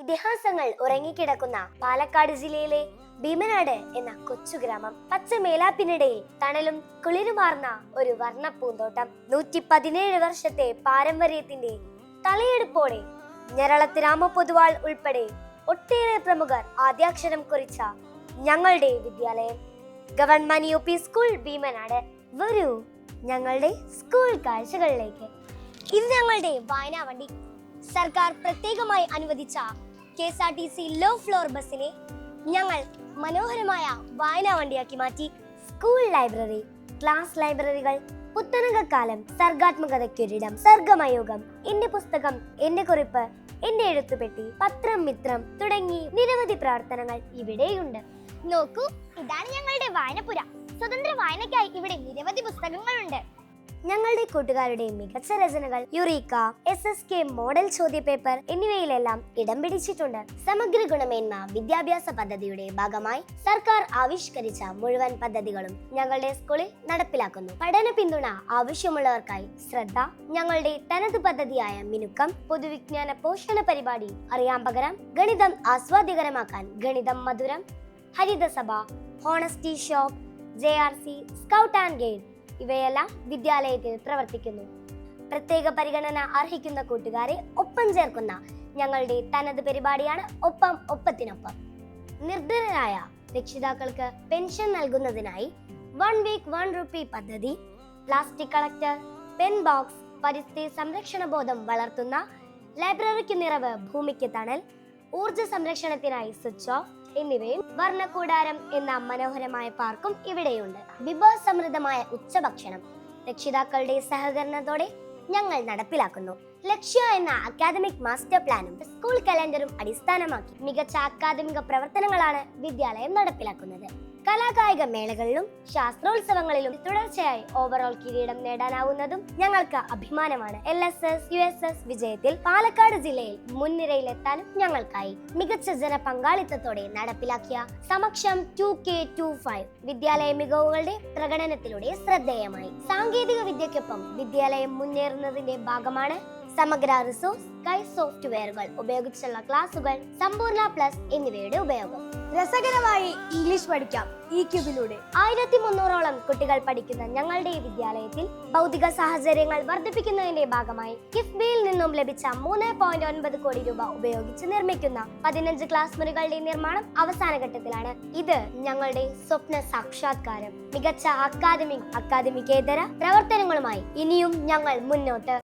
ഇതിഹാസങ്ങൾ ഉറങ്ങിക്കിടക്കുന്ന പാലക്കാട് ജില്ലയിലെ ഭീമനാട് എന്ന കൊച്ചു ഗ്രാമം. പച്ച മേലാപ്പിനിടയിൽ തണലും കുളിരുമാർന്ന ഒരു വർണ്ണ പൂന്തോട്ടം. 117 വർഷത്തെ പാരമ്പര്യത്തിന്റെ തലയെടുപ്പോടെ ഞരളത്ത് രാമപൊതുവാൾ ഉൾപ്പെടെ ഒട്ടേറെ പ്രമുഖർ ആദ്യാക്ഷരം കുറിച്ച ഞങ്ങളുടെ വിദ്യാലയം ഗവൺമെന്റ് UP സ്കൂൾ ഭീമനാട്. വരൂ ഞങ്ങളുടെ സ്കൂൾ കാഴ്ചകളിലേക്ക്. ഇത് ഞങ്ങളുടെ വായനാ വണ്ടി. സർക്കാർ പ്രത്യേകമായി അനുവദിച്ച KSRTC ലോ ഫ്ലോർ ബസിനെ ഞങ്ങൾ മനോഹരമായ വായനാ വണ്ടിയാക്കി മാറ്റി. സ്കൂൾ ലൈബ്രറി, ക്ലാസ് ലൈബ്രറികൾ, പുത്തനകക്കാലം, സർഗാത്മകതയ്ക്കൊരിടം, സർഗമയോഗം, എന്റെ പുസ്തകം, എന്റെ കുറിപ്പ്, എന്റെ എഴുത്തുപെട്ടി, പത്രം, മിത്രം തുടങ്ങി നിരവധി പ്രവർത്തനങ്ങൾ ഇവിടെയുണ്ട്. നോക്കൂ, ഇതാണ് ഞങ്ങളുടെ വായനപ്പുര. സ്വതന്ത്ര വായനയ്ക്കായി ഇവിടെ നിരവധി പുസ്തകങ്ങളുണ്ട്. ഞങ്ങളുടെ കൂട്ടുകാരുടെ മികച്ച രചനകൾ യുറീക്ക, SSK മോഡൽ ചോദ്യപേപ്പർ എന്നിവയിലെല്ലാം ഇടം പിടിച്ചിട്ടുണ്ട്. സമഗ്ര ഗുണമേന്മ വിദ്യാഭ്യാസ പദ്ധതിയുടെ ഭാഗമായി സർക്കാർ ആവിഷ്കരിച്ച മുഴുവൻ പദ്ധതികളും ഞങ്ങളുടെ സ്കൂളിൽ നടപ്പിലാക്കുന്നു. പഠന പിന്തുണ ആവശ്യമുള്ളവർക്കായി ശ്രദ്ധ, ഞങ്ങളുടെ തനത് പദ്ധതിയായ മിനുക്കം, പൊതുവിജ്ഞാന പോഷണ പരിപാടി, അറിയാൻ പകരം, ഗണിതം ആസ്വാദ്യകരമാക്കാൻ ഗണിതം മധുരം, ഹരിതസഭ, honesty shop, JRC, scout and guide ഇവയെല്ലാം വിദ്യാലയത്തിൽ പ്രവർത്തിക്കുന്നു. പ്രത്യേക പരിഗണന അർഹിക്കുന്ന കൂട്ടുകാരെ ഒപ്പം ചേർക്കുന്ന ഞങ്ങളുടെ തനത് പരിപാടിയാണ് ഒപ്പം ഒപ്പത്തിനൊപ്പം. നിർധനരായ രക്ഷിതാക്കൾക്ക് പെൻഷൻ നൽകുന്നതിനായി 1 വീക്ക് 1 രൂപ പദ്ധതി, പ്ലാസ്റ്റിക് കളക്ടർ, പെൻ ബോക്സ്, പരിസ്ഥിതി സംരക്ഷണ ബോധം വളർത്തുന്ന ലൈബ്രറിക്ക് നിറവ്, ഭൂമിക്ക് തണൽ, ഊർജ സംരക്ഷണത്തിനായി സ്വിച്ച് ഓഫ് എന്നിവയും വർണ്ണക്കൂടാരം എന്ന മനോഹരമായ പാർക്കും ഇവിടെയുണ്ട്. വിഭവസമൃദ്ധമായ ഉച്ചഭക്ഷണം രക്ഷിതാക്കളുടെ സഹകരണത്തോടെ ഞങ്ങൾ നടപ്പിലാക്കുന്നു. ലക്ഷ്യ എന്ന അക്കാദമിക് മാസ്റ്റർ പ്ലാനും സ്കൂൾ കലണ്ടറും അടിസ്ഥാനമാക്കി മികച്ച അക്കാദമിക പ്രവർത്തനങ്ങളാണ് വിദ്യാലയം നടപ്പിലാക്കുന്നത്. കലാകായിക മേളകളിലും ശാസ്ത്രോത്സവങ്ങളിലും തുടർച്ചയായി ഓവറോൾ കിരീടം നേടാനാവുന്നതും ഞങ്ങൾക്ക് അഭിമാനമാണ്. LSS USS വിജയത്തിൽ പാലക്കാട് ജില്ലയിൽ മുൻനിരയിലെത്താനും ഞങ്ങൾക്കായി മികച്ച ജനപങ്കാളിത്തത്തോടെ നടപ്പിലാക്കിയ സമക്ഷം 2K25 വിദ്യാലയ മികവുകളുടെ പ്രകടനത്തിലൂടെ ശ്രദ്ധേയമായി. സാങ്കേതിക വിദ്യയ്ക്കൊപ്പം വിദ്യാലയം മുന്നേറുന്നതിന്റെ ഭാഗമാണ് സമഗ്ര റിസോഴ്സ് സോഫ്റ്റ്വെയറുകൾ ഉപയോഗിച്ചുള്ള ക്ലാസുകൾ, സമ്പൂർണ്ണ പ്ലസ് എന്നിവയുടെ ഉപയോഗം. രസകരമായി ഇംഗ്ലീഷ് പഠിക്കാം ഈ ക്യൂബിലൂടെ. 1300ഓളം കുട്ടികൾ പഠിക്കുന്ന ഞങ്ങളുടെ ഈ വിദ്യാലയത്തിൽ ഭൗതിക സാഹചര്യങ്ങൾ വർദ്ധിപ്പിക്കുന്നതിന്റെ ഭാഗമായി കിഫ്ബിയിൽ നിന്നും ലഭിച്ച 3.9 കോടി രൂപ ഉപയോഗിച്ച് നിർമ്മിക്കുന്ന 15 ക്ലാസ് മുറികളുടെ നിർമ്മാണം അവസാന ഘട്ടത്തിലാണ്. ഇത് ഞങ്ങളുടെ സ്വപ്ന സാക്ഷാത്കാരം. മികച്ച അക്കാദമികേതര പ്രവർത്തനങ്ങളുമായി ഇനിയും ഞങ്ങൾ മുന്നോട്ട്.